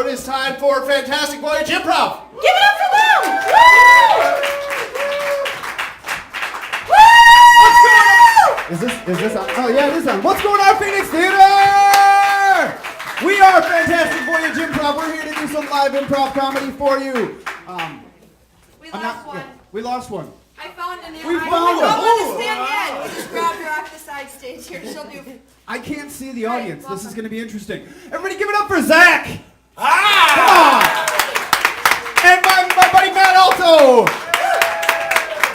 It is time for Fantastic Voyage Improv. Give it up for them! Woo! Is this on? Oh yeah, it is on. What's going on, Phoenix Theater? We are Fantastic Voyage Improv. We're here to do some live improv comedy for you. We lost one. I found an We found I one. don't understand yet. We just grabbed her off the side stage here. She'll do. I can't see the audience. This is going to be interesting. Everybody give it up for Zach. Come on. And my buddy Matt also.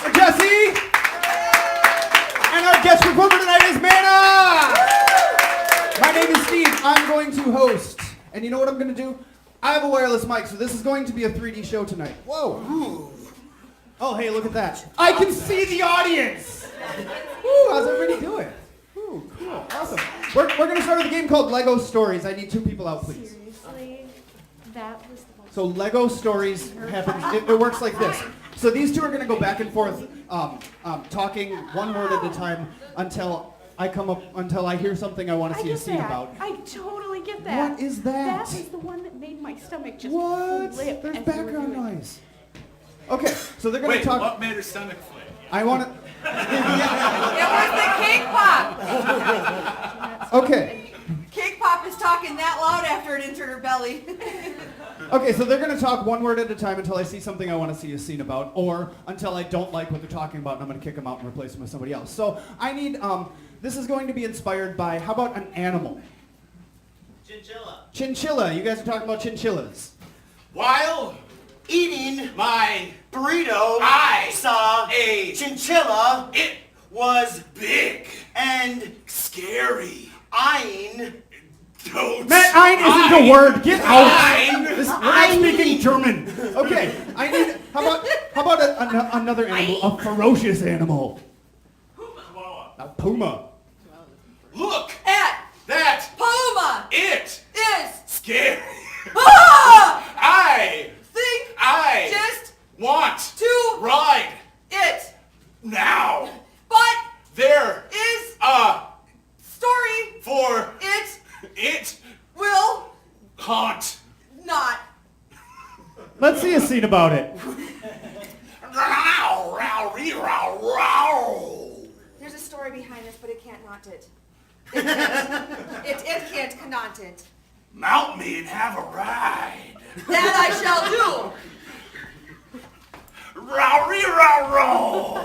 And Jesse. And our guest performer tonight is Manna. My name is Steve. I'm going to host. And you know what I'm going to do? I have a wireless mic, so this is going to be a 3D show tonight. Whoa. Ooh. Oh, hey, look at that. I can see the audience. Ooh, how's everybody doing? Ooh, cool. Awesome. We're going to start with a game called Lego Stories. I need 2 people out, please. Seriously? That was the most... So Lego Stories happens, it works like this. So these 2 are going to go back and forth, talking one word at a time until I hear something I want to see a scene about. I totally get that. What is that? That is the one that made my stomach just What? flip. There's as background you were doing it. noise. Okay, so they're going to talk. What made her stomach flip? I want to. It was the cake pop. Okay. Cake pop is talking that loud after it entered her belly. Okay, so they're going to talk one word at a time until I see something I want to see a scene about, or until I don't like what they're talking about and I'm going to kick them out and replace them with somebody else. So I need, this is going to be inspired by, how about an animal? Chinchilla. Chinchilla. You guys are talking about chinchillas. While eating my burrito, I saw a chinchilla. It was big and scary. Eyeing. Matt, ein isn't a word. Get out. We're not Ein. speaking German. Okay, I need. How about another animal? A ferocious animal. A puma. Look At that Puma it is scary. ah! I Just want to ride it, now. but There is a story for it it will haunt. not. Let's see a scene about it. Row, row, ree, row, row. There's a story behind this, but it can't not it. It can't cannot it. Mount me and have a ride. That I shall do. Row, ree, row, row.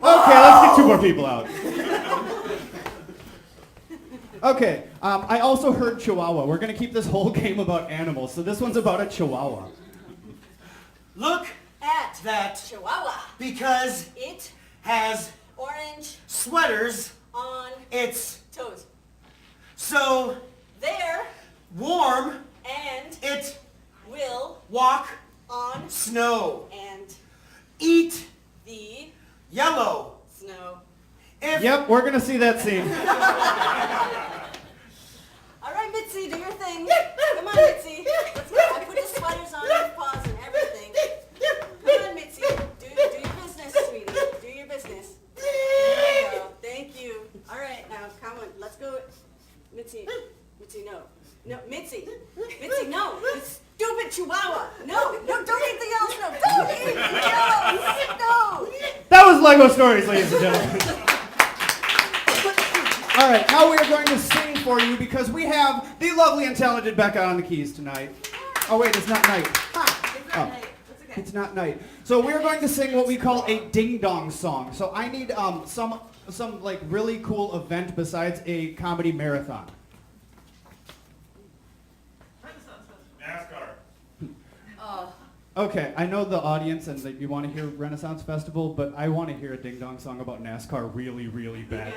Okay, let's get 2 more people out. Okay, I also heard Chihuahua. We're going to keep this whole game about animals, so this one's about a Chihuahua. Look At that Chihuahua, because it has orange sweaters, on it's toes. so There warm, and it will walk on snow. and Eat the yellow. snow. If Yep, we're going to see that scene. All right, Mitzi, do your thing. Come on, Mitzi. Let's go. I put the sweaters on your paws and everything. Come on, Mitzi. Do your business, sweetie. Do your business. There you go. Thank you. All right, now come on. Let's go. Mitzi. Mitzi, no. No, Mitzi. Mitzi, no. You stupid Chihuahua. No, don't eat the yellow snow. Don't eat the yellow snow. That was Lego Stories, ladies and gentlemen. All right, now we are going to sing for you because we have the lovely and talented Becca on the keys tonight. Oh wait, it's not night. It's not night. That's okay. It's not night. So we're going to sing what we call a ding-dong song. So I need some like really cool event besides a comedy marathon. NASCAR. Okay, I know the audience and that you want to hear Renaissance Festival, but I want to hear a ding-dong song about NASCAR really, really bad.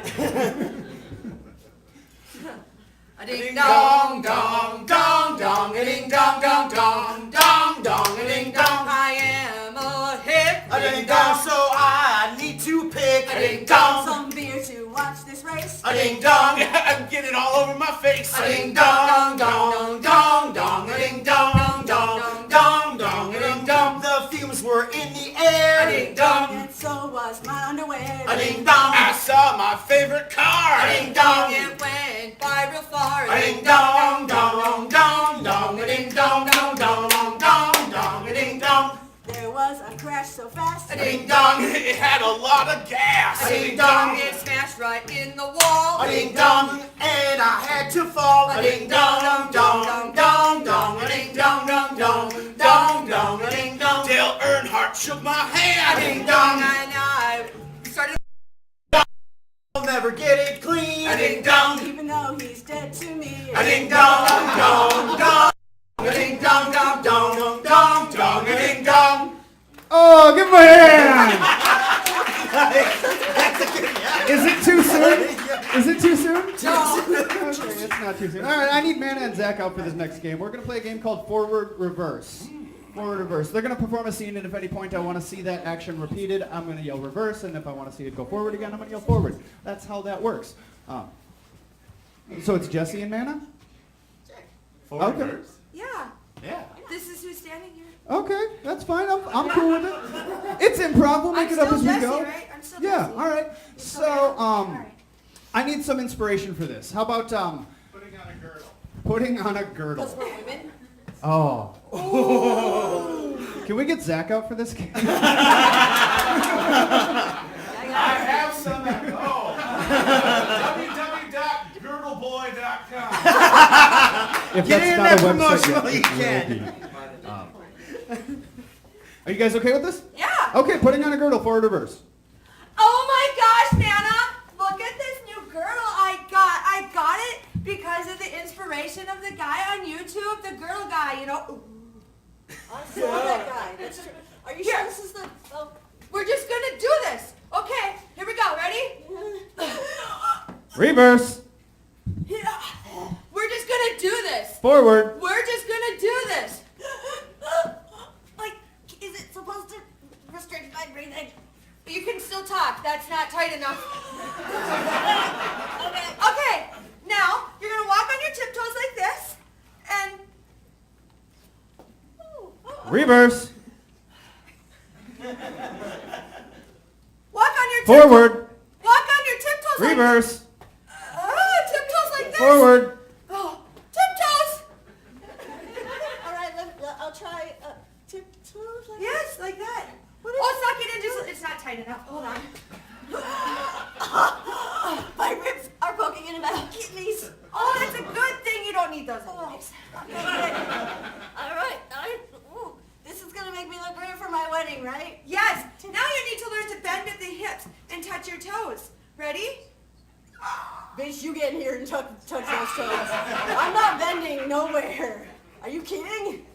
A ding Dong, dong, dong, dong, a ding dong, dong, dong, dong, dong, a ding dong. I am a hip. A ding dong, so I need to pick A a ding ding dong. dong. Some beer to watch this race. A ding dong, I'm getting all over my face. A ding dong, dong, dong, dong, a ding dong, dong, dong, dong, a ding dong. The fumes were in the air. A ding dong. And so was my underwear. somewhere. A ding dong. I saw my favorite car. A ding dong. It went by real far. A ding dong, dong, dong, dong, a ding dong, dong, dong, dong, dong, dong, a ding dong. There was a crash so fast. A ding dong, it had a lot of gas. A ding dong, it smashed right in the wall. A ding dong, and I had to fall. A ding dong, dong, dong, dong, dong, a ding dong, dong, dong, dong, dong, a ding dong. Dale Earnhardt shook my hand. A ding dong, And I started. I'll never get it clean. A ding dong, Even though he's dead to me. a ding dong, dong, dong, a ding dong, dong, dong, dong, dong, a ding dong. Oh, give him a hand! Is it too soon? Is it too soon? Okay, it's not too soon. All right, I need Mana and Zach out for this next game. We're going to play a game called Forward Reverse. Forward Reverse. They're going to perform a scene, and if at any point I want to see that action repeated, I'm going to yell reverse, and if I want to see it go forward again, I'm going to yell forward. That's how that works. So it's Jesse and Mana? Forward Okay. reverse. Yeah. Yeah. This is who's standing here. Okay, that's fine. I'm cool with it. It's improv. We'll make it up as we go. Right? I'm still Yeah, Jesse. all right. So, Alright. I need some inspiration for this. How about Putting on a girdle. putting on a girdle? Because we're women. Oh. Can we get Zach out for this game? I have some at home. www.girdleboy.com. If Get that's in not that a website promotional, yet, you it will can. be. Are you guys okay with this? Yeah. Okay, putting on a girdle, forward, reverse. Oh my gosh, Nana! Look at this new girdle I got. I got it because of the inspiration of the guy on YouTube, the girdle guy, you know. I saw that guy. That's true. Are you sure this is the... Oh. We're just gonna do this. Okay, here we go. Ready? Reverse. Yeah. We're just gonna do this. Forward. We're just gonna do this. Like, is it supposed to restrict my breathing? You can still talk. That's not tight enough. Okay. Now, you're going to walk on your tiptoes like this. And... Reverse. Walk on your tiptoes. Forward. Walk on your tiptoes like Reverse. tiptoes like this. Forward. Oh, tiptoes. All right, I'll try tiptoes. Yes, like that. Oh, it's not getting just... It's not tight enough. Hold on. My ribs are poking into my kidneys. Oh, that's a good thing you don't need those anyways. All right. Ooh, this is gonna make me look great for my wedding, right? Yes. Now you need to learn to bend at the hips and touch your toes. Ready? Bitch, you get in here and touch those toes. I'm not bending nowhere. Are you kidding?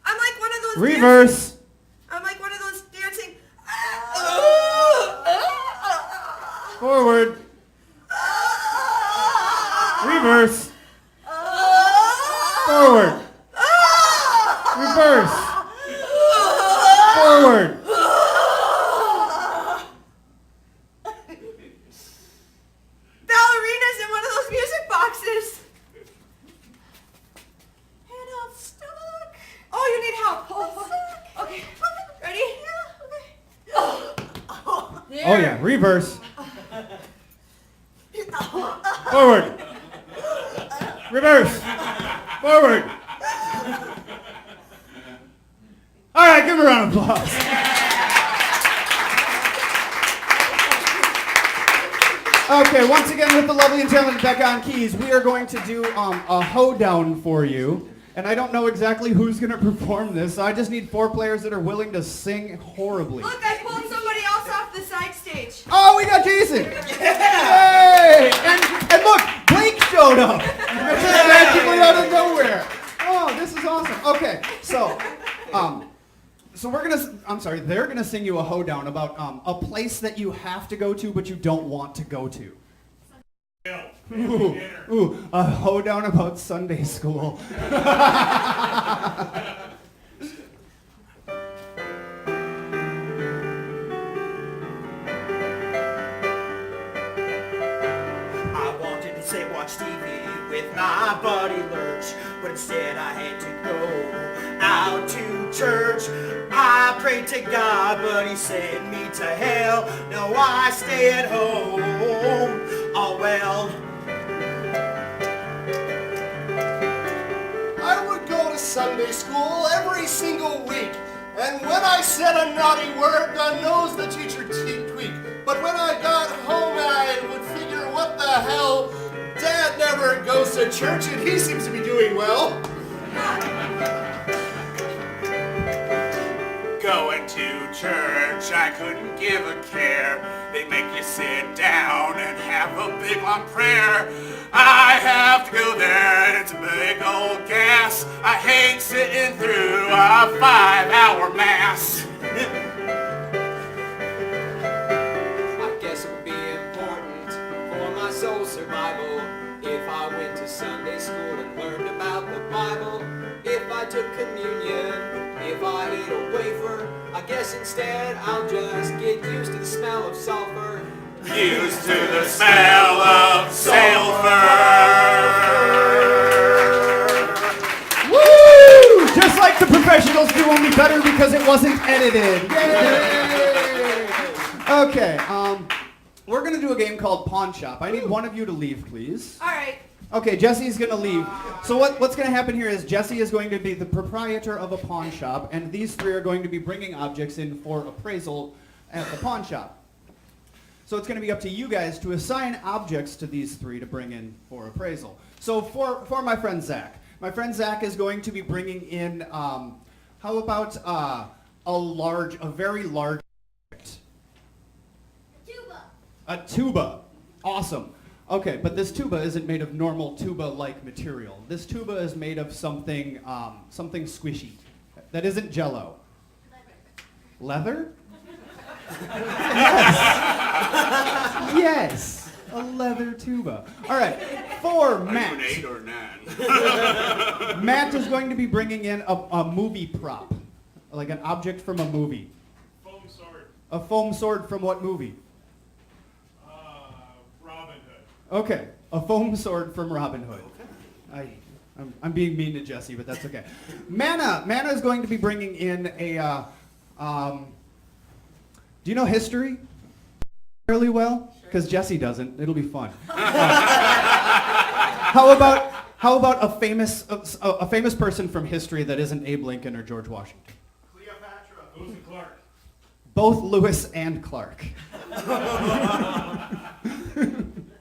I'm like one of those... Reverse. I'm like one of those dancing... Forward. Reverse. Forward. Reverse. Forward. Ballerinas in one of those music boxes. And I'm stuck. Oh, you need help. Oh, okay. Ready? Oh yeah, reverse. Forward. Reverse. Forward. All right, give him a round of applause. Okay, once again with the lovely and talented Becca on keys, we are going to do a hoedown for you. And I don't know exactly who's going to perform this, so I just need 4 players that are willing to sing horribly. Look, I pulled somebody else off the side stage. Oh, we got Jason! Yay! And look, Blake showed up! Just magically out of nowhere. Oh, this is awesome. Okay, so they're gonna sing you a hoedown about a place that you have to go to but you don't want to go to. Ooh, a hoedown about Sunday school. I wanted to say watch TV with my buddy Lurch, but instead I had to go out to church. I prayed to God, but he sent me to hell. No, I stay at home. Oh well. I would go to Sunday school every single week, and when I said a naughty word, God knows the teacher tweak. But when I got home, I would figure, what the hell? Dad never goes to church, and he seems to be doing well. Going to church, I couldn't give a care. They make you sit down and have a big long prayer. I have to go there, it's a big old gas. I hate sitting through a 5-hour mass. I guess it would be important for my soul's survival if I went to Sunday school and learned about the Bible. If I took communion, if I ate a wafer, I guess instead I'll just get used to the smell of sulfur. Used to the smell of sulfur. Woo! Just like the professionals do, only better because it wasn't edited. Yay! Okay, we're gonna do a game called Pawn Shop. I need one of you to leave, please. All right. Okay, Jesse's gonna leave. So what's gonna happen here is Jesse is going to be the proprietor of a pawn shop, and these three are going to be bringing objects in for appraisal at the pawn shop. So it's gonna be up to you guys to assign objects to these three to bring in for appraisal. So for my friend Zach is going to be bringing in, how about a very large object? A tuba. Awesome. Okay, but this tuba isn't made of normal tuba-like material. This tuba is made of something squishy. That isn't Jell-O. Leather? Yes, a leather tuba. All right, for Matt. Are you an 8 or 9? Matt is going to be bringing in a movie prop, like an object from a movie. Foam sword. A foam sword from what movie? Robin Hood. Okay, a foam sword from Robin Hood. I'm being mean to Jesse, but that's okay. Mana is going to be bringing in a, do you know history fairly well? Because Jesse doesn't. It'll be fun. How about a famous person from history that isn't Abe Lincoln or George Washington? Cleopatra. Lewis and Clark. Both Lewis and Clark.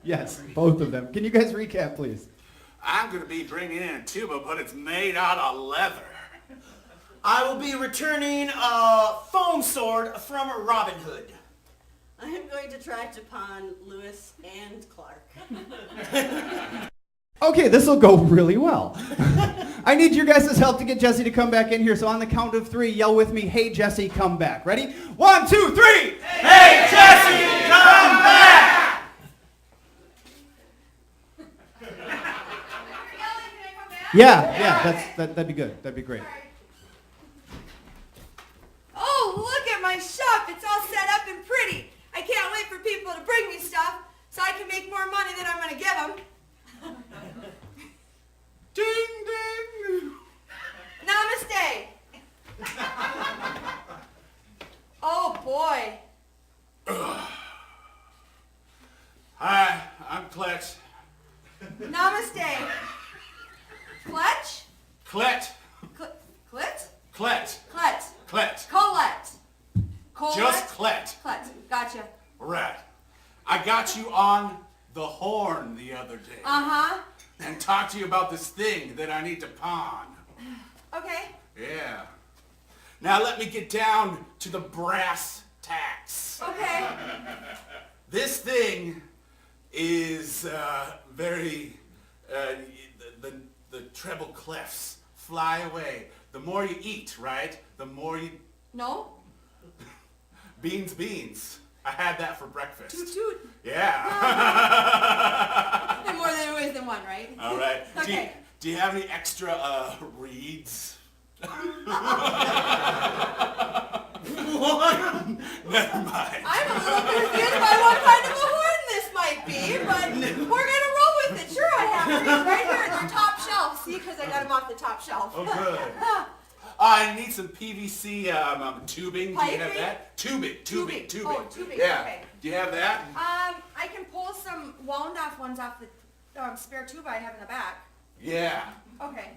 Yes, both of them. Can you guys recap, please? I'm going to be bringing in a tuba, but it's made out of leather. I will be returning a foam sword from Robin Hood. I am going to try to pawn Lewis and Clark. Okay, this will go really well. I need your guys' help to get Jesse to come back in here. So on the count of 3, yell with me, "Hey Jesse, come back." Ready? 1, 2, 3! Hey, Jesse, come back! Yeah, that'd be good. That'd be great. Oh, look at my shop. It's all set up and pretty. I can't wait for people to bring me stuff so I can make more money than I'm going to give them. Ding, ding. Namaste. Oh, boy. Hi, I'm Clet. Namaste. Fletch? Clet. Clit? Clet. Clet. Clet. Colette. Colette? Just Clet. Clet. Gotcha. Right. I got you on the horn the other day. Uh-huh. And talked to you about this thing that I need to pawn. Okay. Yeah. Now let me get down to the brass tacks. Okay. This thing is very, the treble clefs fly away. The more you eat, right? The more you... No? Beans. I had that for breakfast. Toot toot. Yeah. And more than ways than one, right? All right. Okay. Do you have any extra reeds? What? Never mind. I'm a little confused by what kind of a horn this might be, but we're gonna roll with it. Sure, got them off the top shelf. Oh, good. I need some PVC tubing. Do you have Piping? that? Tubing. Oh, tubing, Yeah. okay. Do you have that? I can pull some wound off ones off the spare tuba I have in the back. Yeah. Okay.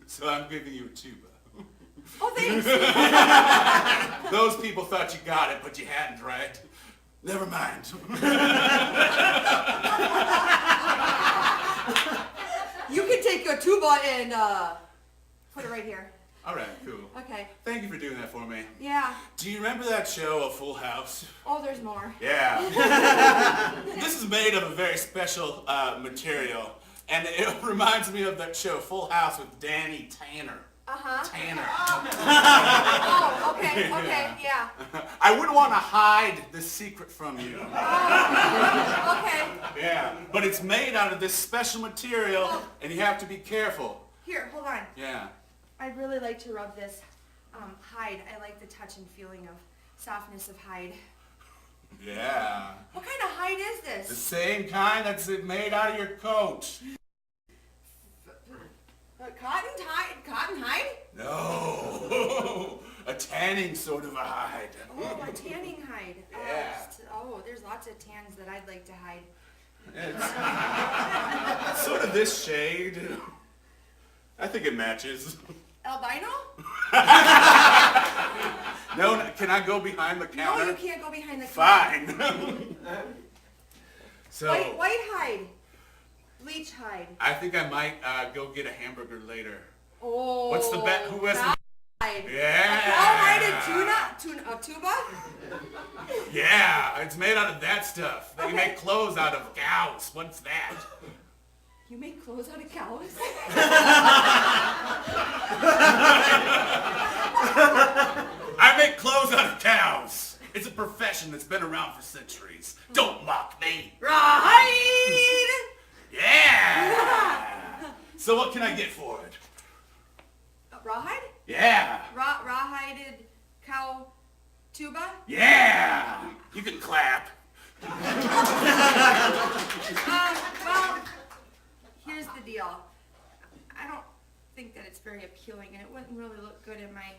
So I'm giving you a tuba. Oh, thanks. Those people thought you got it, but you hadn't, right? Never mind. You can take your tuba and put it right here. All right, cool. Okay. Thank you for doing that for me. Yeah. Do you remember that show, A Full House? Oh, there's more. Yeah. This is made of a very special material, and it reminds me of that show, Full House, with Danny Tanner. Uh-huh. Tanner. Oh, okay, yeah. I wouldn't want to hide this secret from you. Okay. Yeah. But it's made out of this special material, and you have to be careful. Here, hold on. Yeah. I'd really like to rub this hide. I like the touch and feeling of softness of hide. Yeah. What kind of hide is The this? same kind that's made out of your coat. Cotton hide? No. A tanning sort of a hide. Oh, a tanning hide. Yeah. Oh, there's lots of tans that I'd like to hide. It's sort of this shade. I think it matches. Albino? No, can I go behind the counter? No, you can't go behind the counter. Fine. So, White hide. Bleach hide. I think I might go get a hamburger later. Oh. What's the bet? Who has the... hide. Yeah. A tuba? Yeah, it's made out of that stuff. They make clothes out of cows. What's that? You make clothes out of cows? I make clothes out of cows. It's a profession that's been around for centuries. Don't mock me. Right! Yeah. So what can I get for it? Rawhide? Yeah. Rawhided cow tuba? Yeah. You can clap. Well, here's the deal. I don't think that it's very appealing, and it wouldn't really look good in my,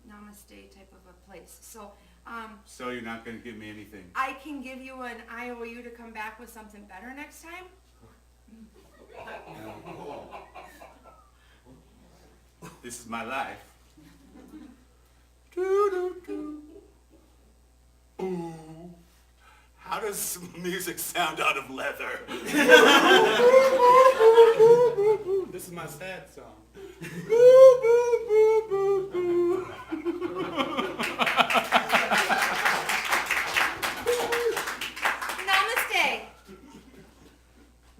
namaste type of a place. So, So you're not going to give me anything? I can give you an IOU to come back with something better next time. This is my life. Doo-doo-doo. Ooh. How does music sound out of leather? This is my sad song. Namaste.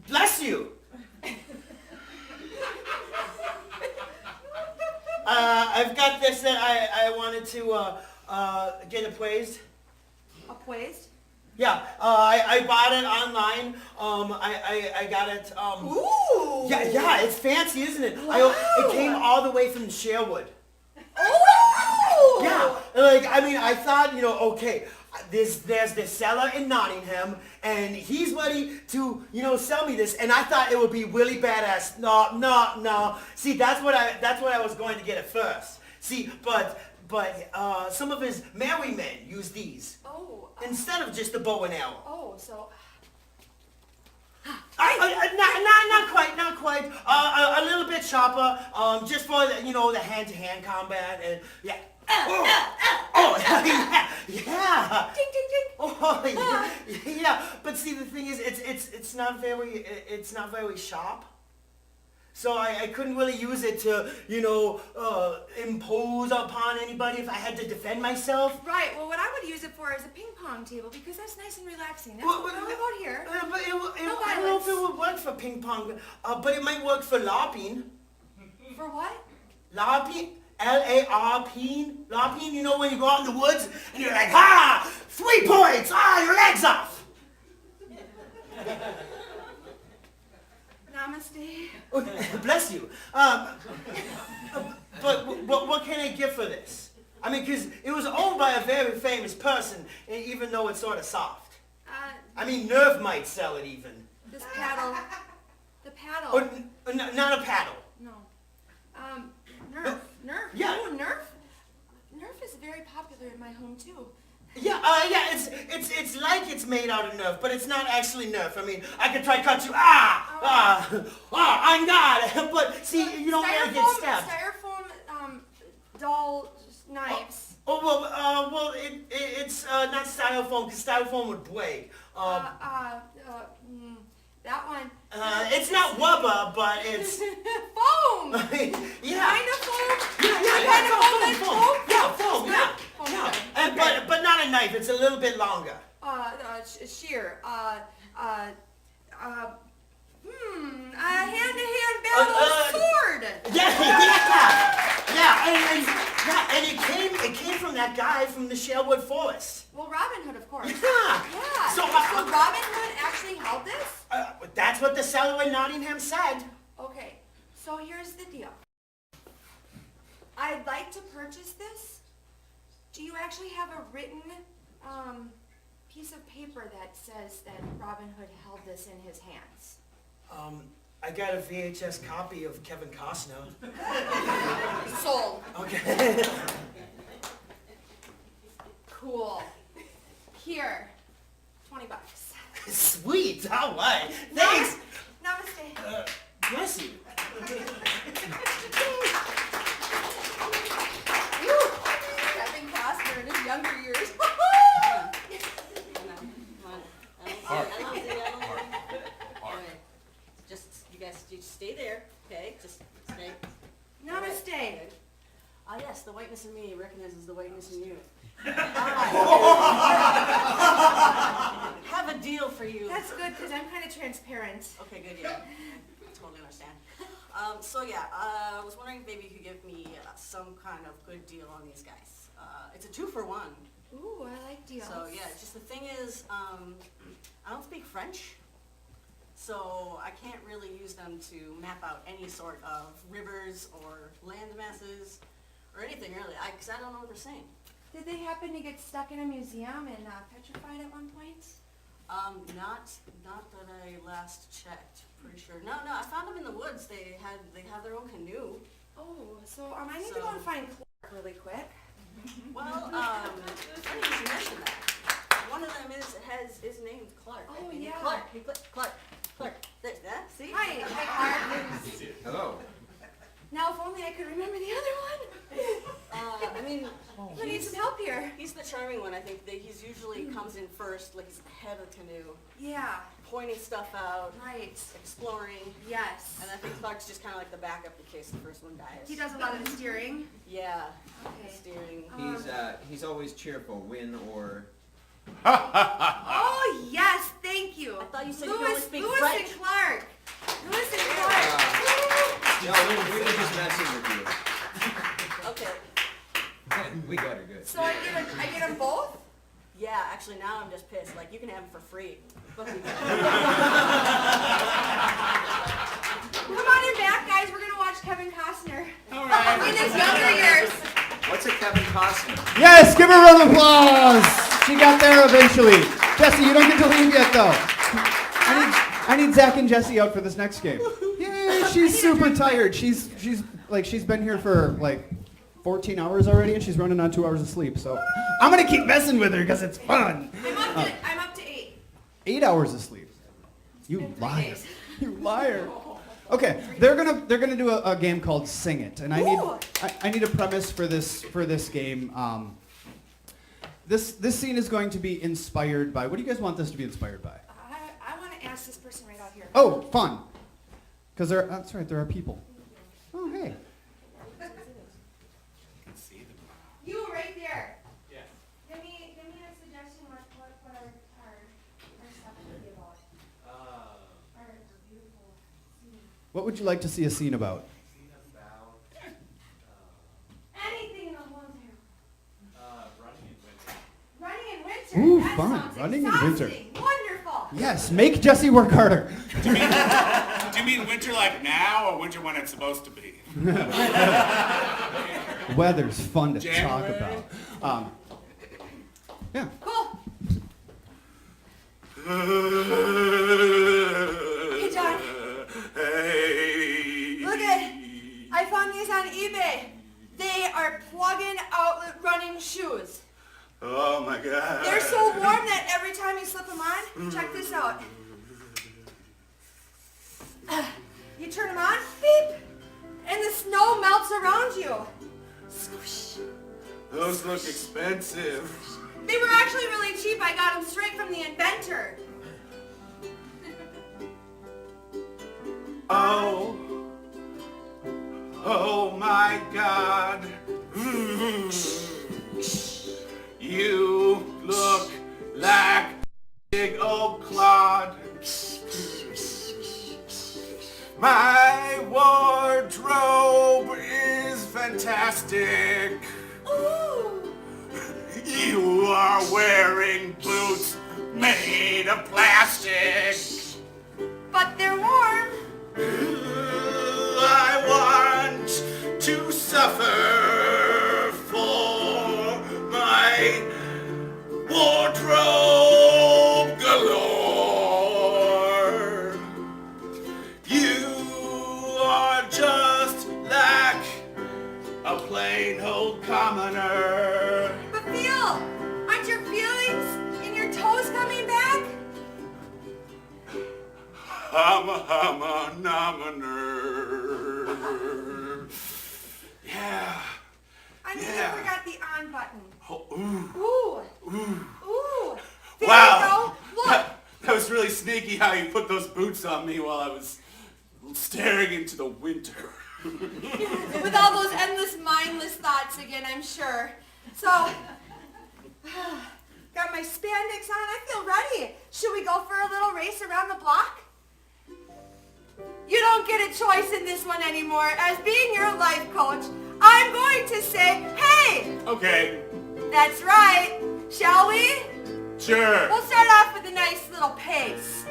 Bless you. I've got this that I wanted to get appraised. Appraised? Yeah, I bought it online. I got it. Ooh! Yeah, it's fancy, isn't it? Wow. It came all the way from Sherwood. Oh! Yeah, I thought, okay, there's this seller in Nottingham, and he's ready to, sell me this, and I thought it would be really badass. No. See, that's what I was going to get at first. See, but some of his merry men use these instead of just the bow and arrow. Oh, so... Not quite. A little bit sharper, just for the hand-to-hand combat, and yeah. Yeah. Ding, ding, ding. Oh, yeah. But see, the thing is, it's not very sharp. So I couldn't really use it to, impose upon anybody if I had to defend myself. Right, well, what I would use it for is a ping pong table, because that's nice and relaxing. That's Well, what about here. But I don't know if violence. it would work for ping pong, but it might work for LARPing. For what? LARPing? LARPing? LARPing, when you go out in the woods and you're like, ha! 3 points! Your leg's off! Namaste. Bless you. But what can I give for this? Because it was owned by a very famous person, even though it's sort of soft. I mean, Nerf might sell it even. This paddle. The paddle. Or not a paddle. No. Nerf. Nerf. Yeah. Oh, Nerf. Nerf is very popular in my home too. Yeah, it's like it's made out of Nerf, but it's not actually Nerf. I mean, I could try to cut you. I'm not. But see, you don't really get stabbed. Styrofoam doll knives. It's not styrofoam, because styrofoam would break. That one. It's not rubber, but it's Foam. yeah. Kind of foam. Yeah, foam. Yeah, foam. Yeah. Foam. And, Okay. but not a knife. It's a little bit longer. Shear. A hand-to-hand battle sword. And it came from that guy from the Sherwood Forest. Well, Robin Hood, of course. Yeah. Yeah. So, Robin Hood actually held this? That's what the seller in Nottingham said. Okay, so here's the deal. I'd like to purchase this. Do you actually have a written piece of paper that says that Robin Hood held this in his hands? I got a VHS copy of Kevin Costner. Sold. Okay. Cool. Here, $20. Sweet. All right. Thanks. Namaste. Bless you. Kevin Costner in his younger years. You stay there, okay? Just stay. Namaste. Good. Yes, the whiteness in me recognizes the whiteness in you. Have a deal for you. That's good, because I'm kind of transparent. Okay, good, yeah. I totally understand. I was wondering if maybe you could give me some kind of good deal on these guys. It's a 2-for-1. Ooh, I like deals. So, yeah, just the thing is, I don't speak French. So I can't really use them to map out any sort of rivers or land masses or anything really, because I don't know what they're saying. Did they happen to get stuck in a museum and petrified at one point? Not that I last checked. Pretty sure. No, I found them in the woods. They have their own canoe. Oh, so I need to go and find Clark really quick. Well, funny you should mention that. One of them is named Clark. Oh, yeah. Clark. There's that. See? Hi, Clark. Hello. Now, if only I could remember the other one. Who needs some help here? He's the charming one. I think he's usually comes in first, like he's the head of the canoe, Yeah, pointing stuff out, right. exploring. Yes. And I think Clark's just kind of like the backup in case the first one dies. He does a lot of the steering. Yeah. Okay. Steering. He's always cheerful, win or. Oh, yes, thank you. I thought you said you could only speak Lewis French. and Clark. Lewis and Clark. No, we were just messing with Okay. you. We got her good. So I get them both? Yeah, actually now I'm just pissed. Like you can have them for free. Come on in back, guys. We're gonna watch Kevin Costner. All right. In his younger years. What's a Kevin Costner? Yes, give her a round of applause. She got there eventually. Jesse, you don't get to leave yet, though. I need Zach and Jesse out for this next game. Yeah, she's super tired. She's been here for like 14 hours already, and she's running on 2 hours of sleep. So I'm gonna keep messing with her because it's fun. I'm up to 8. 8 hours of sleep. You In 3 liar. days. You liar. Okay, they're gonna do a game called Sing It, and I need a premise for this game. This scene is going to be inspired by. What do you guys want this to be inspired by? I want to ask this person right out here. Oh, fun. Because that's right, there are people. Oh, hey. You right there. Yeah. Give me a suggestion what our stuff should be about. Our beautiful scene. What would you like to see a scene about? Anything in the whole town. Running in winter. Running in winter. Ooh, That fun. sounds Running in winter. exhausting. Wonderful. Yes, make Jesse work harder. Do you mean winter like now or winter when it's supposed to be? Weather's fun to talk January. about. Yeah. Cool. Hey, John. Hey. Look at, I found these on eBay. They are plug-in outlet running shoes. Oh my God. They're so warm that every time you slip them on, check this out. You turn them on, beep, and the snow melts around you. Swoosh. Those look expensive. They were actually really cheap. I got them straight from the inventor. Oh. Oh my God. You look like big old clod. My wardrobe is fantastic. Ooh. You are wearing boots made of plastic. But they're warm. I want to suffer for my wardrobe galore. You are just like a plain old commoner. But feel, aren't your feelings in your toes coming back? I'm a nominor. Yeah. I mean, Yeah. you forgot the on button. Oh, ooh. Ooh. Ooh. There Wow. you go. Look. That was really sneaky how you put those boots on me while I was staring into the winter. With all those endless, mindless thoughts again, I'm sure. So, got my spandex on. I feel ready. Should we go for a little race around the block? You don't get a choice in this one anymore. As being your life coach, I'm going to say, hey! Okay, That's right. Shall we? sure. We'll start off with a nice little pace.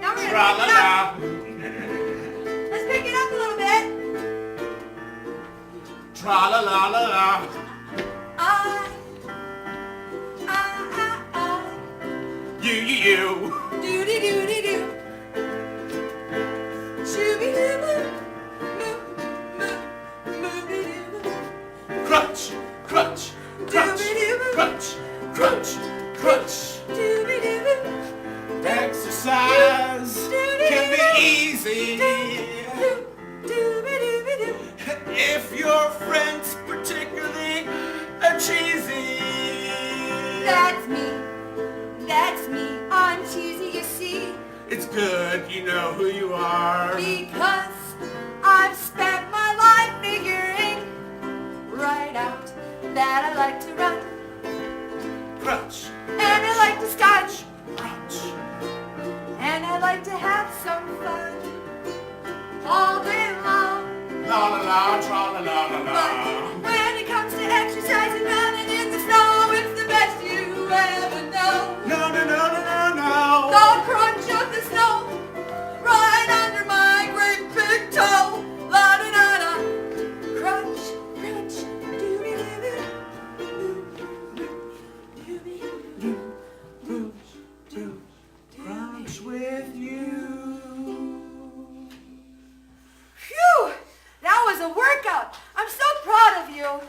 Now we're gonna pick it up. Tra-la-la. Let's pick it up a little bit. Tra-la-la-la-la. You. Doody doody doo. Shooby doo moo. Moo. Mooby doo. Crunch, crunch, crunch, crunch, crunch, crunch. Dooby doo. Exercise can be easy Dooby dooby doo. if your friend's particularly cheesy. That's me. That's me. I'm cheesy, you see. It's good you know who you are. Because I've spent my life figuring right out that I like to run Crunch, and I like to scotch crunch. and I like to have some fun all day long. La la la, tra la la la But la. when it comes to exercise and running in the snow, it's the best you ever know. No, no, no, no, no, no. The crunch of the snow right under my great big toe. La da da da. Crunch, crunch, dooby dooby. Dooby dooby. Crunch with you. Phew! That was a workout. I'm so proud of you.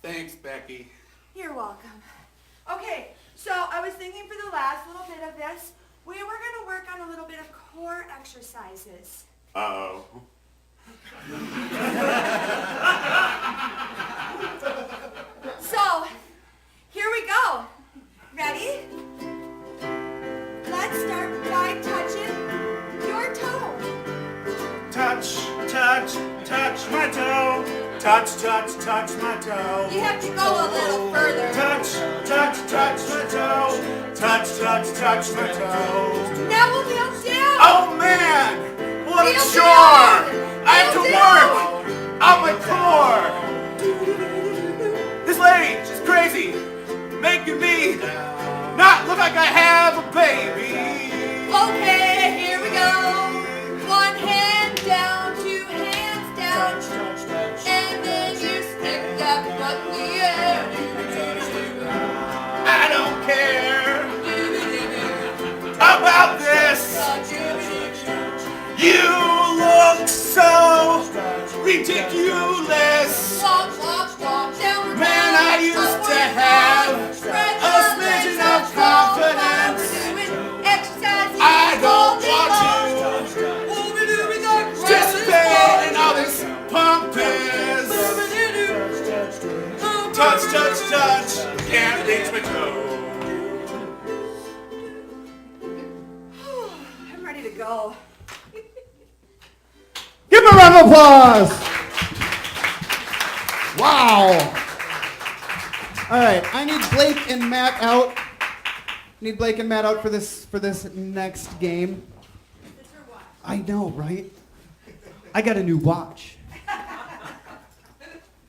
Thanks, Becky. You're welcome. Okay, so I was thinking for the last little bit of this, we were going to work on a little bit of core exercises. Uh-oh. So, here we go. Ready? Let's start by touching your toe. Touch, touch, touch my toe. Touch, touch, touch my toe. You have to go a little further. Touch, touch, touch my toe. Touch, touch, touch my toe. Now we'll kneel down. Oh man, what a Kneel chore! down. I have to Kneel work down. on my core. This lady, she's crazy, making me not look like I have a baby. Okay, here we go. One hand down, two hands down. Touch, touch, touch. And then you stick up ridiculous. Walk, walk, walk down the Man, I used to have a smidgen of confidence. Doing exercise. I don't want to participate in all this pump is. Touch, touch, touch, can't reach my toe. I'm ready to go. Give him a round of applause. Wow. All right, I need Blake and Matt out. Need Blake and Matt out for this next game. I know, right? I got a new watch.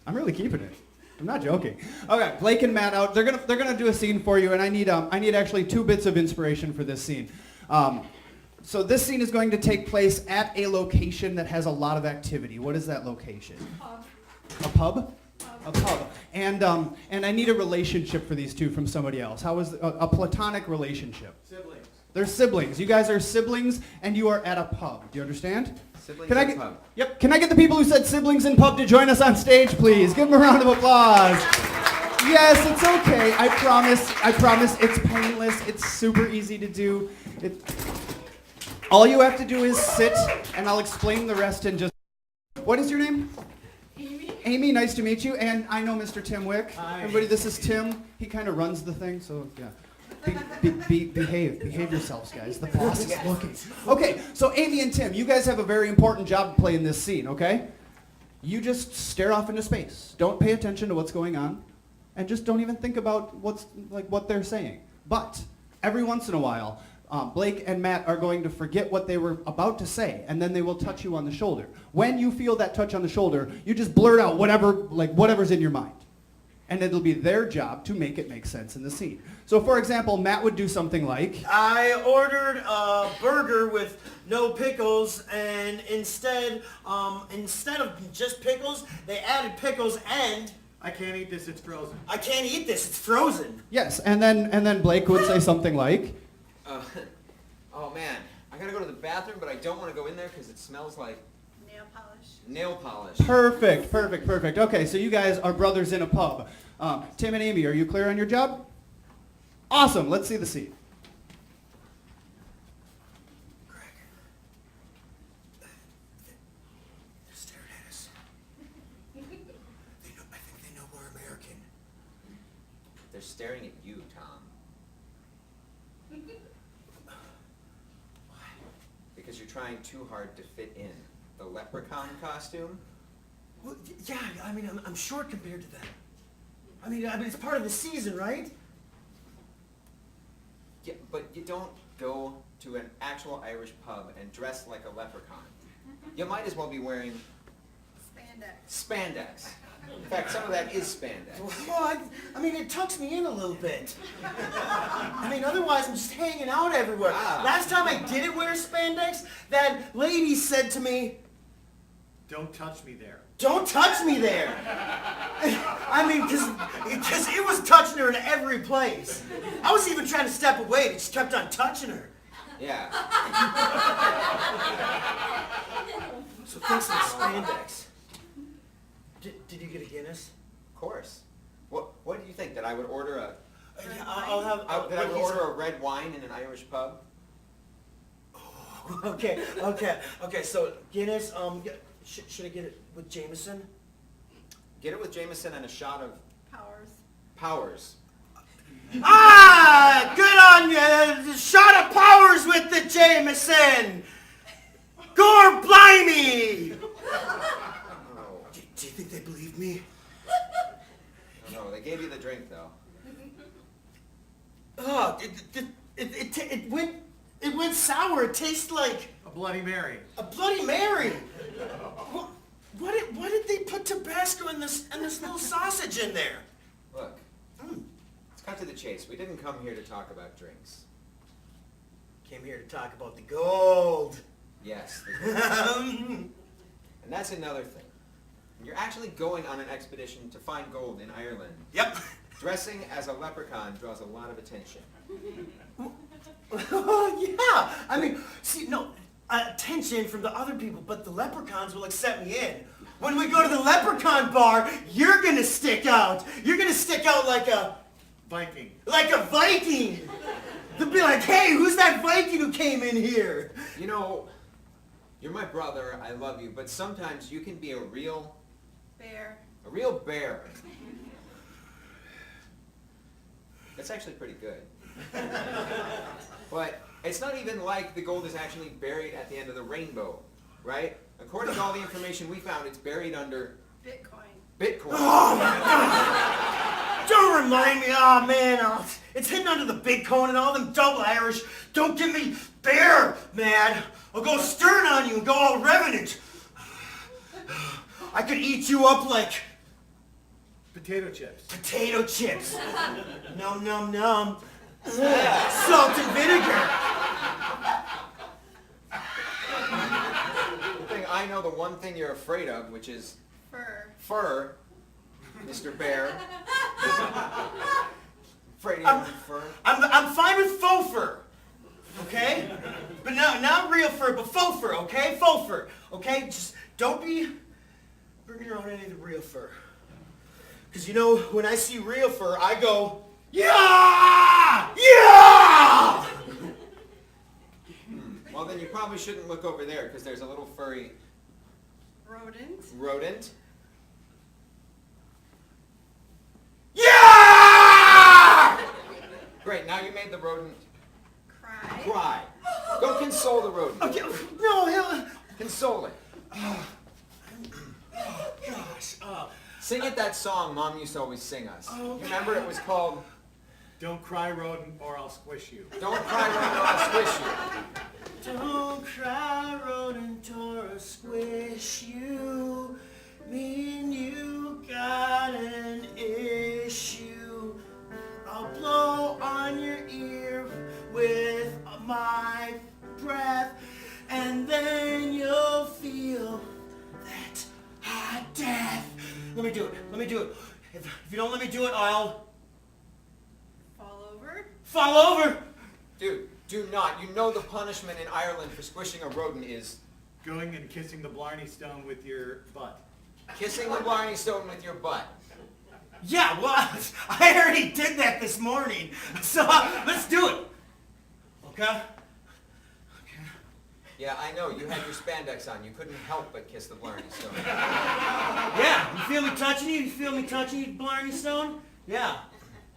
I'm really keeping it. I'm not joking. Okay, Blake and Matt out. They're gonna do a scene for you, and I need actually 2 bits of inspiration for this scene. So this scene is going to take place at a location that has a lot of activity. What is that location? A pub? A pub. And I need a relationship for these two from somebody else. How is a platonic relationship? Siblings. They're siblings. You guys are siblings, and you are at a pub. Do you understand? Siblings Can I in get, pub. Yep. Can I get the people who said siblings in pub to join us on stage, please? Give them a round of applause. Yes, it's okay. I promise it's painless. It's super easy to do. All you have to do is sit, and I'll explain the rest in just... What is your name? Amy? Amy, nice to meet you. And I know Mr. Tim Wick. Hi. Everybody, this is Tim. He kind of runs the thing, so yeah. Behave yourselves, guys. The boss is looking. Okay, so Amy and Tim, you guys have a very important job to play in this scene, okay? You just stare off into space. Don't pay attention to what's going on, and just don't even think about what they're saying. But every once in a while, Blake and Matt are going to forget what they were about to say, and then they will touch you on the shoulder. When you feel that touch on the shoulder, you just blurt out whatever's in your mind. And it'll be their job to make it make sense in the scene. So for example, Matt would do something like, I ordered a burger with no pickles, and instead of just pickles, they added pickles and... I can't eat this, it's frozen. I can't eat this, it's frozen. yes, and then Blake would say something like, Oh man, I gotta go to the bathroom, but I don't want to go in there because it smells like Nail polish. nail polish. perfect. Okay, so you guys are brothers in a pub. Tim and Amy, are you clear on your job? Awesome, let's see the scene. Greg, they're staring at us. I think they know we're American. They're staring at you, Tom. Why? Because you're trying too hard to fit in. The leprechaun costume? Well, yeah, I mean, I'm short compared to them. I mean, it's part of the season, right? Yeah, but you don't go to an actual Irish pub and dress like a leprechaun. You might as well be wearing spandex. In fact, some of that is spandex. Well, I mean, it tucks me in a little bit. I mean, otherwise I'm just hanging out everywhere. Ah. Last time I didn't wear spandex, that lady said to me, Don't touch me there. "Don't touch me there." I mean, because it was touching her in every place. I was even trying to step away, but she kept on touching her. Yeah. So thanks to the spandex. Did you get a Guinness? Of course. What do you think? That I would order Yeah, I'll have... that I would order a red wine in an Irish pub? Okay, so Guinness, should I get it with Jameson? Get it with Jameson and a shot of Powers. Ah, good on you! Shot of Powers with the Jameson! Gore blimey! Oh, Do you think they believe me? no, they gave you the drink though. Oh, it went sour. It tastes like A Bloody Mary. a Bloody Mary. What did they put Tabasco and this little sausage in there? Look, let's cut to the chase. We didn't come here to talk about drinks. Came here to talk about the gold. Yes, and that's another thing. You're actually going on an expedition to find gold in Ireland. Yep. Dressing as a leprechaun draws a lot of attention. Yeah. I mean, see, no, attention from the other people, but the leprechauns will accept me in. when we go to the leprechaun bar, you're gonna stick out. You're gonna stick out like a Viking. Like a Viking. They'll be like, hey, who's that Viking who came in here? You know, you're my brother, I love you, but sometimes you can be a real Bear. bear. That's actually pretty good. But it's not even like the gold is actually buried at the end of the rainbow, right? According to all the information we found, it's buried under Bitcoin. Don't remind me, oh man, it's hidden under the big cone and all them double Irish. Don't give me bear, man. I'll go stern on you and go all revenant. I could eat you up like Potato chips. potato chips. Num, num, num. Salt and vinegar. I know the one thing you're afraid of, which is Fur. Mr. Bear. Afraid of fur. I'm fine with faux fur, okay? But not real fur, but faux fur, okay? Faux fur, okay? Just don't be bringing around any of the real fur. Because you know, when I see real fur, I go, yeah! Yeah! Well, then you probably shouldn't look over there, because there's a little furry rodent. Yeah! Great, now you made the rodent Cry. cry. Go console the rodent. Okay, no, hell. Console it. Oh, gosh. Sing it that song Mom used to always sing us. Oh, You remember it was called Don't cry, rodent, or I'll squish you. Don't Cry Rodent or I'll Squish You. Don't cry, rodent, or I'll squish you. Me and you got an issue. I'll blow on your ear with my breath, and then you'll feel that hot death. Let me do it. If you don't let me do it, I'll fall over. Dude, do not. You know the punishment in Ireland for squishing a rodent is Going and kissing the Blarney Stone with your butt. kissing the Blarney Stone with your butt. Yeah, well, I already did that this morning, so let's do it. Okay? Yeah, I know. You had your spandex on. You couldn't help but kiss the Blarney Stone. Yeah, you feel me touching you? You feel me touching you, Blarney Stone? Yeah.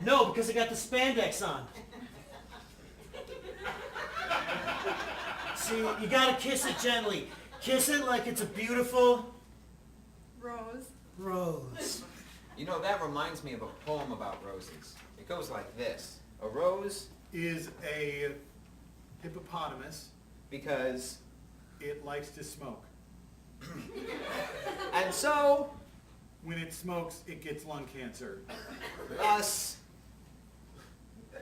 No, because I got the spandex on. See, you gotta kiss it gently. Kiss it like it's a beautiful rose. You know, that reminds me of a poem about roses. It goes like this. A rose Is a hippopotamus. because... It likes to smoke. And so, When it smokes, it gets lung cancer. us...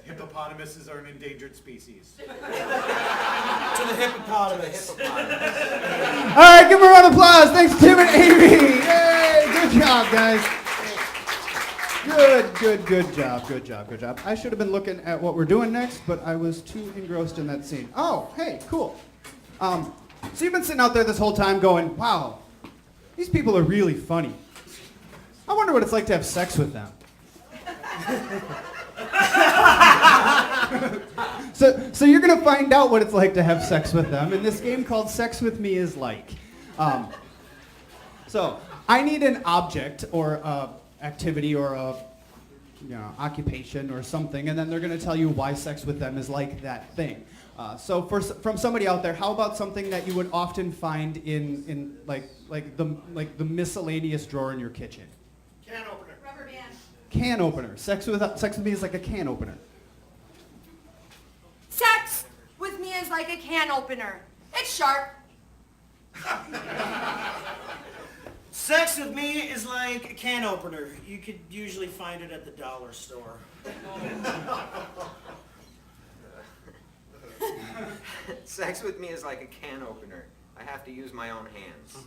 Hippopotamuses are an endangered species. To the The hippopotamus. hippopotamus. All right, give them a round of applause. Thanks, Tim and Amy. Yay, good job, guys. Good job. I should have been looking at what we're doing next, but I was too engrossed in that scene. Oh, hey, cool. So you've been sitting out there this whole time going, wow, these people are really funny. I wonder what it's like to have sex with them. So you're going to find out what it's like to have sex with them in this game called Sex With Me Is Like. So I need an object or a activity or a occupation or something, and then they're going to tell you why sex with them is like that thing. So from somebody out there, how about something that you would often find in like the miscellaneous drawer in your kitchen? Can opener. Rubber band. Can opener. Sex with me is like a can opener. Sex with me is like a can opener. It's sharp. Sex with me is like a can opener. You could usually find it at the dollar store. Sex with me is like a can opener. I have to use my own hands.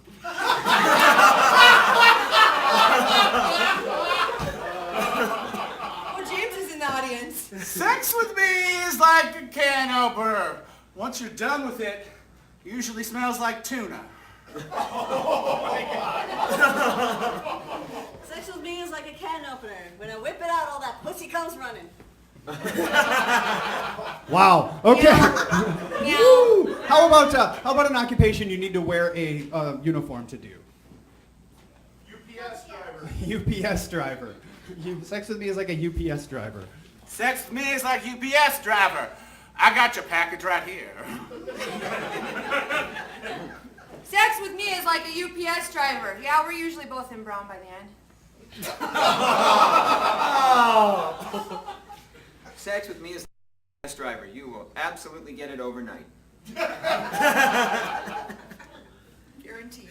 Oh, James is in the audience. Sex with me is like a can opener. Once you're done with it, it usually smells like tuna. Sex with me is like a can opener. When I whip it out, all that pussy comes running. Wow. Okay. Meow. Woo. How about an occupation you need to wear a uniform to do? UPS driver. UPS driver. Sex with me is like a UPS driver. Sex with me is like UPS driver. I got your package right here. Sex with me is like a UPS driver. Yeah, we're usually both in brown by the end. Sex with me is like a bus driver. You will absolutely get it overnight. Guaranteed.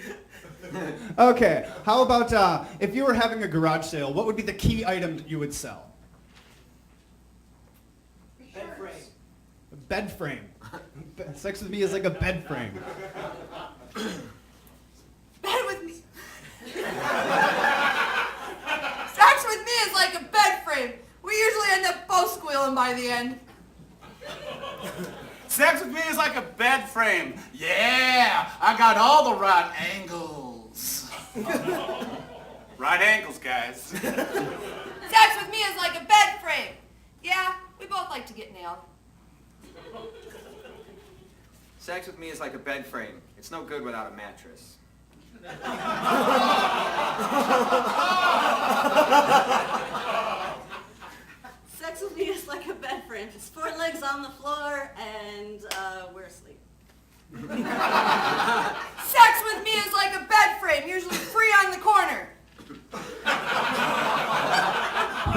Okay. How about if you were having a garage sale, what would be the key item that you would sell? Bed frame. A bed frame. Sex with me is like a bed frame. Bed with me. Sex with me is like a bed frame. We usually end up both squealing by the end. Sex with me is like a bed frame. Yeah, I got all the right angles. Right angles, guys. Sex with me is like a bed frame. Yeah, we both like to get nailed. Sex with me is like a bed frame. It's no good without a mattress. Sex with me is like a bed frame. Just 4 legs on the floor and we're asleep. Sex with me is like a bed frame, usually free on the corner.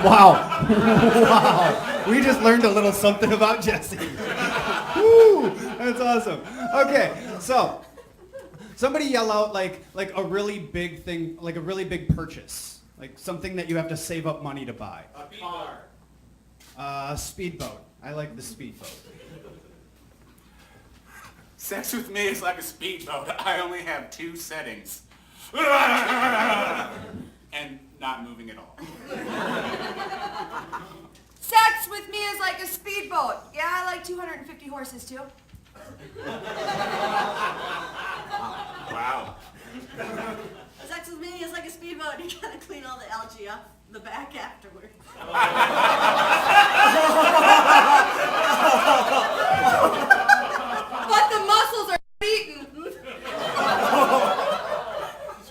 Wow. Wow. We just learned a little something about Jesse. Woo, that's awesome. Okay, so somebody yell out like a really big thing, like a really big purchase, like something that you have to save up money to buy. A car. Speedboat. I like the speedboat. Sex with me is like a speedboat. I only have 2 settings. And not moving at all. Sex with me is like a speedboat. Yeah, I like 250 horses too. Wow. Sex with me is like a speedboat. You gotta clean all the algae off the back afterwards. But the muscles are beaten.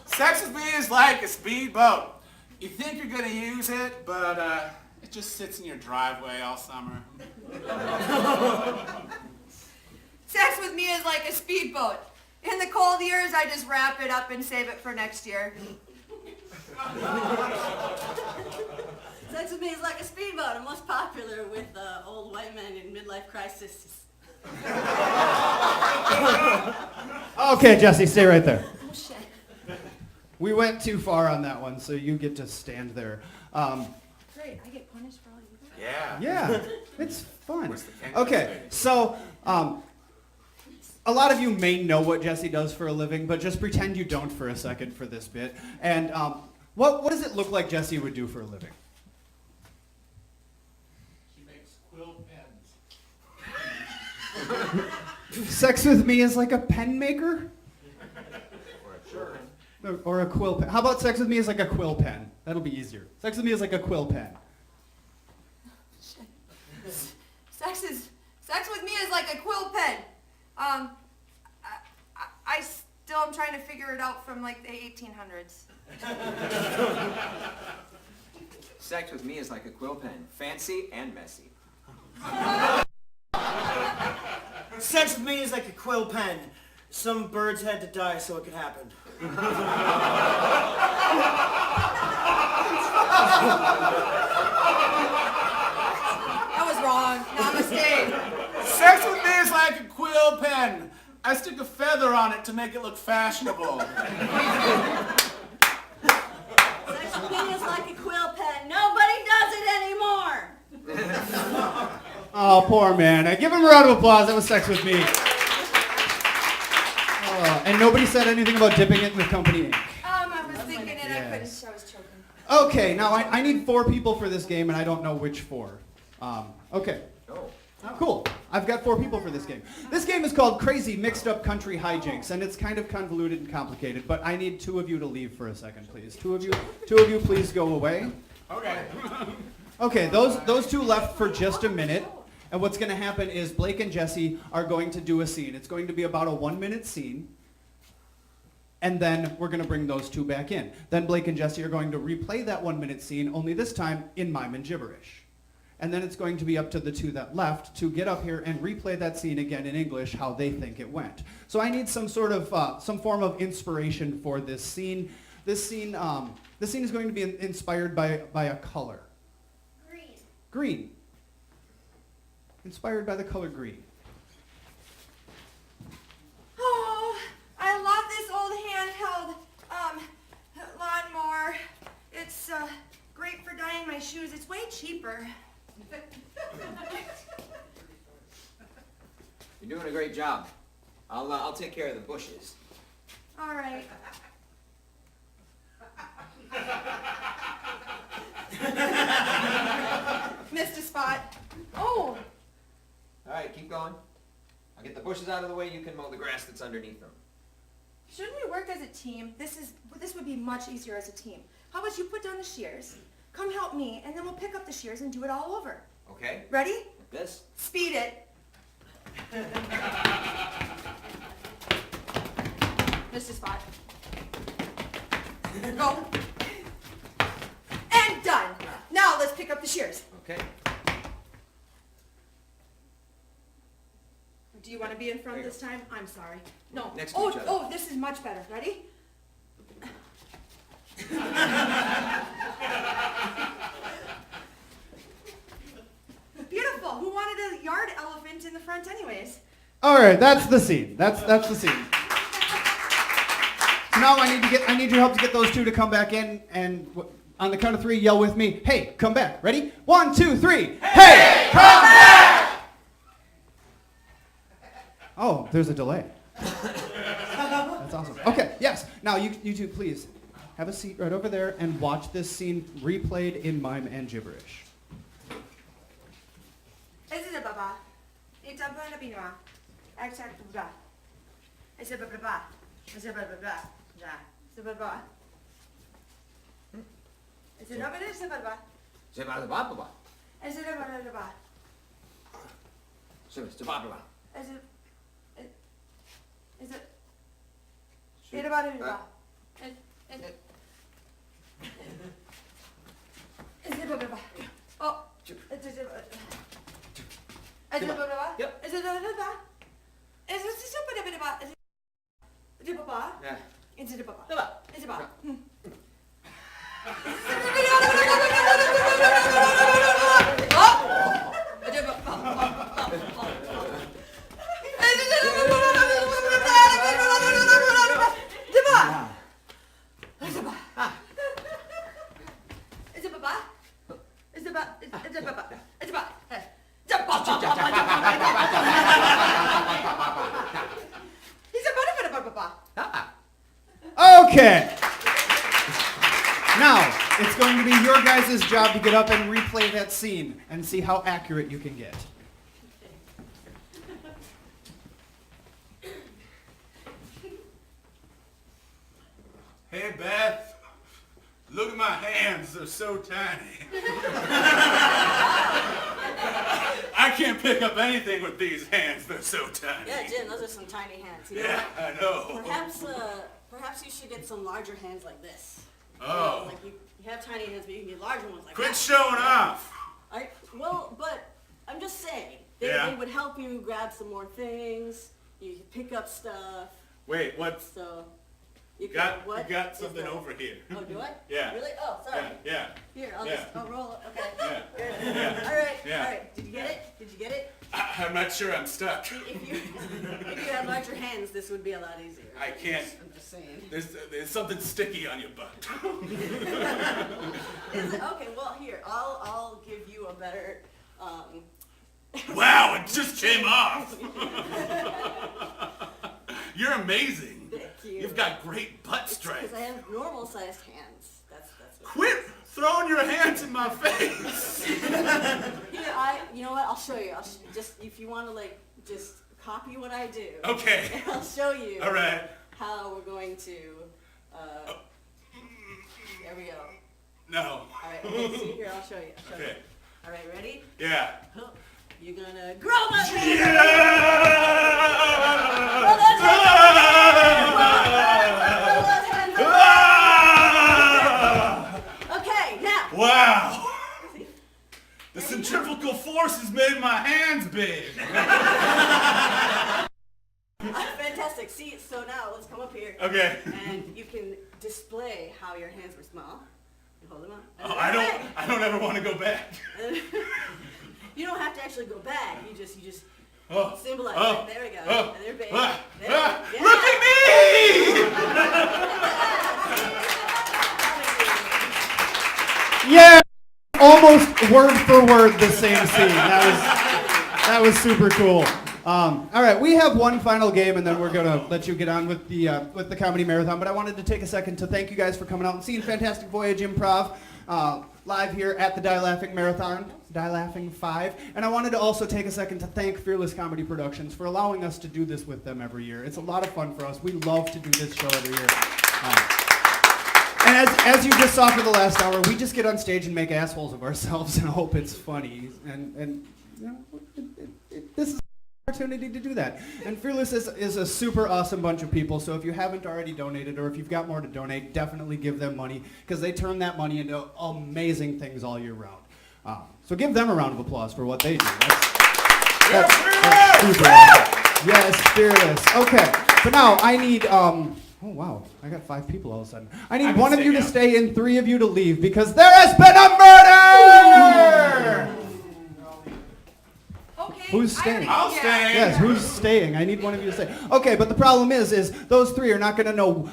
Sex with me is like a speedboat. You think you're gonna use it, but it just sits in your driveway all summer. Sex with me is like a speedboat. In the cold years, I just wrap it up and save it for next year. Sex with me is like a speedboat. I'm most popular with old white men in midlife crisis. Okay, Jesse, stay right there. Oh shit. We went too far on that one, so you get to stand there. Great, I get punished for all you do. Yeah. Yeah, it's fun. Where's the kangaroo Okay, lady? so a lot of you may know what Jesse does for a living, but just pretend you don't for a second for this bit. And what does it look like Jesse would do for a living? She makes quill pens. Sex with me is like a pen maker? Sure. Or a quill pen. How about sex with me is like a quill pen? That'll be easier. Sex with me is like a quill pen. Sex with me is like a quill pen. I still am trying to figure it out from like the 1800s. Sex with me is like a quill pen. Fancy and messy. Sex with me is like a quill pen. Some birds had to die so it could happen. That was wrong. Namaste. Sex with me is like a quill pen. I stick a feather on it to make it look fashionable. Sex with me is like a quill pen. Nobody does it anymore. Oh, poor man. Give him a round of applause. That was sex with me. And nobody said anything about dipping it in the company ink. I was thinking it. I couldn't. I Yes. was choking. Okay, now I need 4 people for this game, and I don't know which 4. Okay. Oh. Oh, cool. I've got 4 people for this game. This game is called Crazy Mixed Up Country Hijinks, and it's kind of convoluted and complicated, but I need 2 of you to leave for a second, please. 2 of you please go away. Okay. Okay, those 2 left for just a minute, and what's going to happen is Blake and Jesse are going to do a scene. It's going to be about a 1-minute scene, and then we're going to bring those 2 back in. Then Blake and Jesse are going to replay that 1-minute scene, only this time in mime and gibberish. And then it's going to be up to the 2 that left to get up here and replay that scene again in English how they think it went. So I need some sort of, some form of inspiration for this scene. This scene is going to be inspired by a color. Green. Green. Inspired by the color green. Oh, I love this old handheld lawnmower. It's great for dyeing my shoes. It's way cheaper. You're doing a great job. I'll take care of the bushes. All right. Missed a spot. Oh, All right, keep going. I'll get the bushes out of the way. You can mow the grass that's underneath them. shouldn't we work as a team? This would be much easier as a team. How about you put down the shears, come help me, and then we'll pick up the shears and do it all over. Okay? Ready? Like this? Speed it. Missed a spot. Go. And done. Now let's pick up the shears. Okay. Do you want to be in front There you this time? I'm sorry. No. Next to each other. Oh, this is much better. Ready? Beautiful. Who wanted a yard elephant in the front anyways? All right, that's the scene. That's the scene. So now I need your help to get those two to come back in, and on the count of three, yell with me. Hey, come back. Ready? 1, 2, 3. Hey, come back! Oh, there's a delay. That's awesome. Okay, yes. Now you two, please have a seat right over there and watch this scene replayed in mime and gibberish. Is it a baba? It's a baba binoa. Exact baba. It's a baba. It's a baba. It's a baba. Is it over there? It's a baba. C'est pas le baba. Is it a baba? C'est pas baba. Is it? Is it? It's a baba. Is it baba? Oh, it's a baba. Is it baba? Yep. Is it baba? Is it baba? Is it baba? Yeah. Is it baba? Baba. Is it baba? Okay. Now, it's going to be your guys' job to get up and replay that scene and see how accurate you can get. Hey, Beth. Look at my hands. They're so tiny. I can't pick up anything with these hands. They're so tiny. Yeah, Jim, those are some tiny hands. You know Yeah, what? I know. Perhaps you should get some larger hands like this. Oh. You know, like you have tiny hands, but you can get larger ones like Quit that. showing off. Well, but I'm just saying. Yeah. They would help you grab some more things. You could pick up stuff. Wait, what's... So, you You got is something that? over here. Oh, do I? Yeah. Really? Oh, sorry. Yeah. Here, I'll Yeah. just, I'll roll it. Okay. Yeah. Good. Yeah. All right. Yeah. All right. Did you get it? Did you get it? I'm not sure I'm stuck. If you had larger hands, this would be a lot easier. I can't. I'm just saying. There's something sticky on your butt. Is it? Okay, well, here, I'll give you a better, Wow, it just came off. You're amazing. you. You've got great butt strength. Because I have normal-sized hands. That's what. Quit throwing your hands in my face. Here, you know what? I'll show you. Just if you want to like just copy what I do. Okay. I'll show you. All right. How we're going to. There we go. No. All right. Okay, see here. I'll show you. Okay. All right. Ready? Yeah. You're gonna grow my hands. Yeah! Grow those hands. Grow those hands. Okay. Now. Wow. See? The centrifugal force has made my hands big. Fantastic. See, so now let's come up here. Okay. And you can display how your hands were small. You hold them up. Oh, I don't ever want to go back. You don't have to actually go back. You just Oh. symbolize Oh. it. There we go. Oh. And they're big. Ah. There Ah. we go. Look at me! Yeah, almost word for word the same scene. That was super cool. All right, we have one final game, and then we're gonna let you get on with the comedy marathon. But I wanted to take a second to thank you guys for coming out and seeing Fantastic Voyage Improv live here at the Die Laughing Marathon, Die Laughing 5. And I wanted to also take a second to thank Fearless Comedy Productions for allowing us to do this with them every year. It's a lot of fun for us. We love to do this show every year. And as you just saw for the last hour, we just get on stage and make assholes of ourselves and hope it's funny. And you know, this is opportunity to do that. And Fearless is a super awesome bunch of people, so if you haven't already donated or if you've got more to donate, definitely give them money because they turn that money into amazing things all year round. So give them a round of applause for what they do. That's super awesome. Yes, Fearless. Okay, so now I need, oh wow, I got 5 people all of a sudden. I need one of you to stay and 3 of you to leave because there has been a murder! Okay. Who's staying? I'll stay. Yes, who's staying? I need one of you to stay. Okay, but the problem is those 3 are not going to know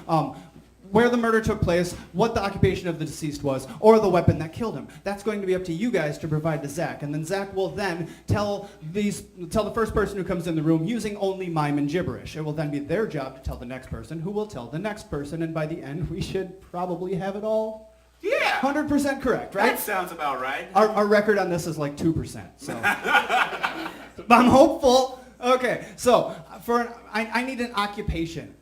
where the murder took place, what the occupation of the deceased was, or the weapon that killed him. That's going to be up to you guys to provide to Zach, and then Zach will then tell the first person who comes in the room using only mime and gibberish. It will then be their job to tell the next person, who will tell the next person, and by the end we should probably have it all. Yeah. 100% correct, right? That sounds about right. Our record on this is like 2%, so. But I'm hopeful. Okay, so I need an occupation.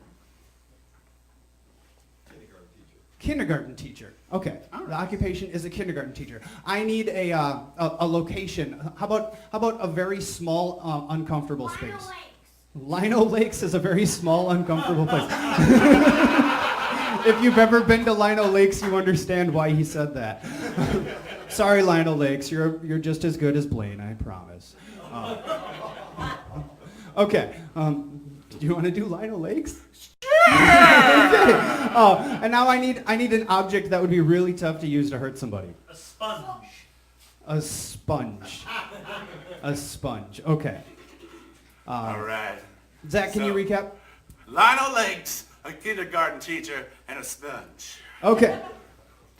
Kindergarten teacher. Okay, the occupation is a kindergarten teacher. I need a location. How about a very small, uncomfortable space? Lino Lakes is a very small, uncomfortable place. If you've ever been to Lino Lakes, you understand why he said that. Sorry, Lino Lakes, you're just as good as Blaine, I promise. Okay, do you want to do Lino Lakes? Okay. And now I need an object that would be really tough to use to hurt somebody. A sponge. A sponge. A sponge. Okay. All right. Zach, can you recap? Lionel Lakes, a kindergarten teacher, and a sponge. Okay.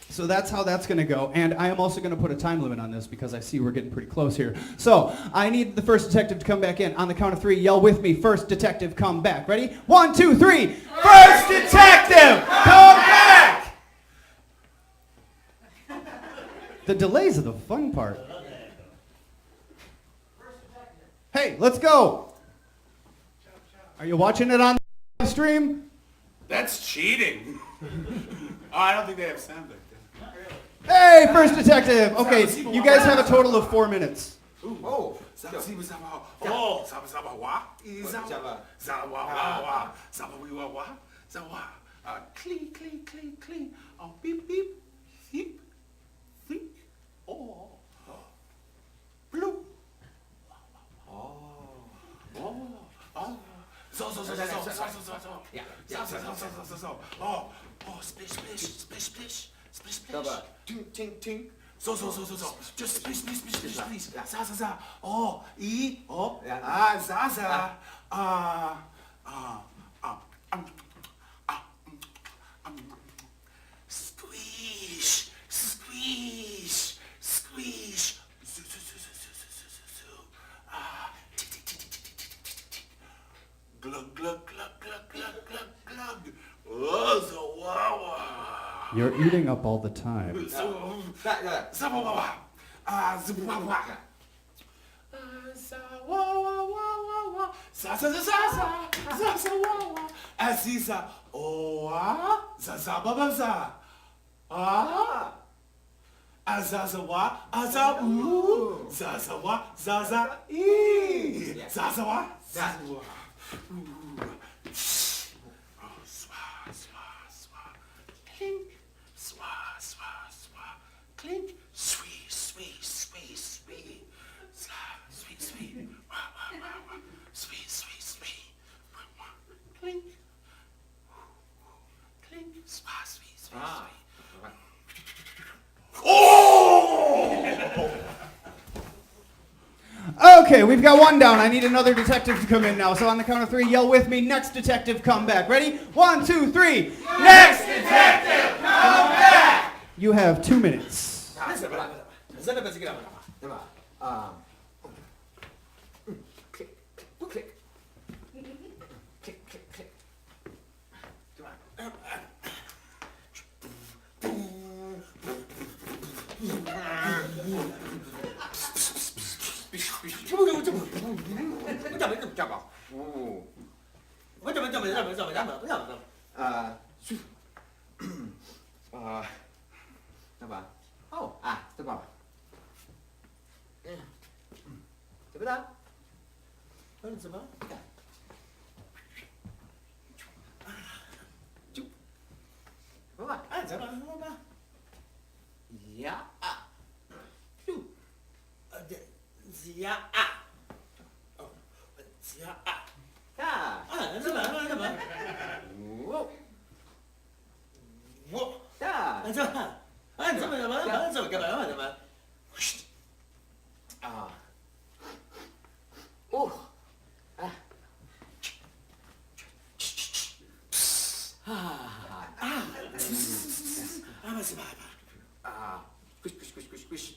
So that's how that's going to go. And I am also going to put a time limit on this because I see we're getting pretty close here. So I need the first detective to come back in. On the count of 3, yell with me. First detective, come back. Ready? 1, 2, 3. First detective, come back! The delays are the fun part. Hey, let's go. Are you watching it on the stream? That's cheating. Oh, I don't think they have sound back there. Hey, first detective. Okay, you guys have a total of 4 minutes. Oh, Clean, clean, clean, clean. Oh, beep, beep, beep, beep. Oh, blue. Splish, splish, splish, splish, splish, splish. Ting, ting, ting. So. Just splish, splish, splish, splish, splish. Za. Oh, Yeah. Za. Squish, squish, squish. Glug, glug, glug, glug, glug, glug, glug. You're eating up all the time. Azazawa, azawu, zazawa, zaza, ee, zazawa, zazawa. Swa, swa, swa, clink, swa, swa, swa, clink, sweet, sweet, sweet, sweet, sweet, sweet, wah, wah, wah, wah, sweet, sweet, sweet, wah, wah, clink, clink, swa, sweet, sweet, sweet. Okay, we've got one down. I need another detective to come in now. So on the count of 3, yell with me. Next detective, come back. Ready? 1, 2, 3. Next detective, come back! You have 2 minutes. Click, click. Click, click, click. Squish, squish, squish, squish, squish.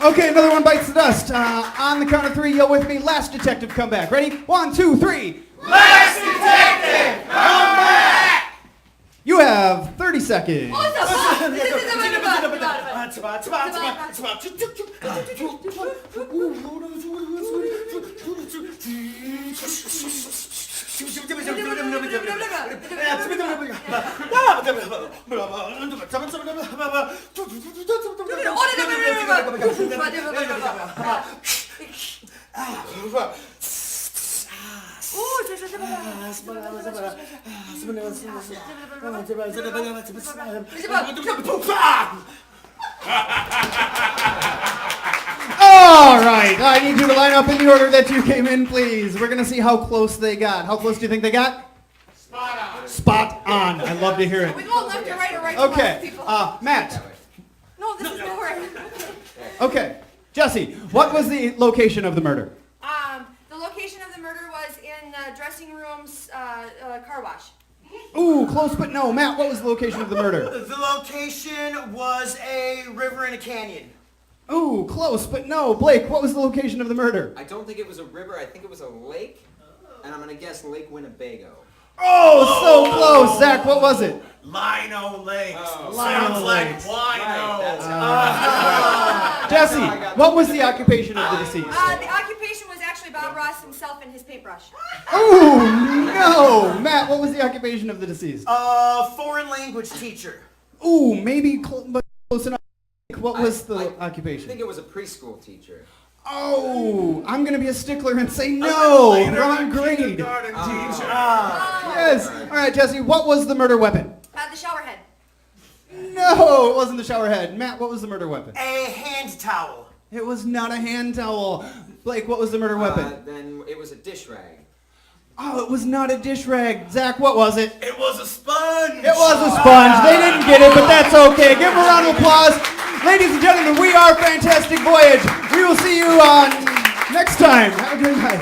Okay, another one bites the dust. On the count of 3, yell with me. Last detective, come back. Ready? 1, 2, 3. Last detective, come back! You have 30 seconds. All right, I need you to line up in the order that you came in, please. We're going to see how close they got. How close do you think they got? Spot on. Spot on. I love to hear it. We go left to right or right to left, Okay, people. Matt. No, this is nowhere. Okay, Jesse, what was the location of the murder? The location of the murder was in the dressing room's car wash. Ooh, close but no. Matt, what was the location of the murder? The location was a river and a canyon. Ooh, close but no. Blake, what was the location of the murder? I don't think it was a river. I think it was a lake. And I'm going to guess Lake Winnebago. Oh, so close. Zach, what was it? Lino Lakes. Oh. Sounds Lino like Lakes. wino. Jesse, what was the occupation of the deceased? The occupation was actually Bob Ross himself and his paintbrush. Ooh, no. Matt, what was the occupation of the deceased? Foreign language teacher. Ooh, maybe but close enough. What was the I occupation? think it was a preschool teacher. Oh, I'm going to be a stickler and say no. Wrong grade. Kindergarten teacher. Yes. All right, Jesse, what was the murder weapon? The shower head. No, it wasn't the shower head. Matt, what was the murder weapon? A hand towel. It was not a hand towel. Blake, what was the murder weapon? Then it was a dish rag. Oh, it was not a dish rag. Zach, what was it? It was a sponge. It was a sponge. They didn't get it, but that's okay. Give them a round of applause. Ladies and gentlemen, we are Fantastic Voyage. We will see you next time. Have a good night.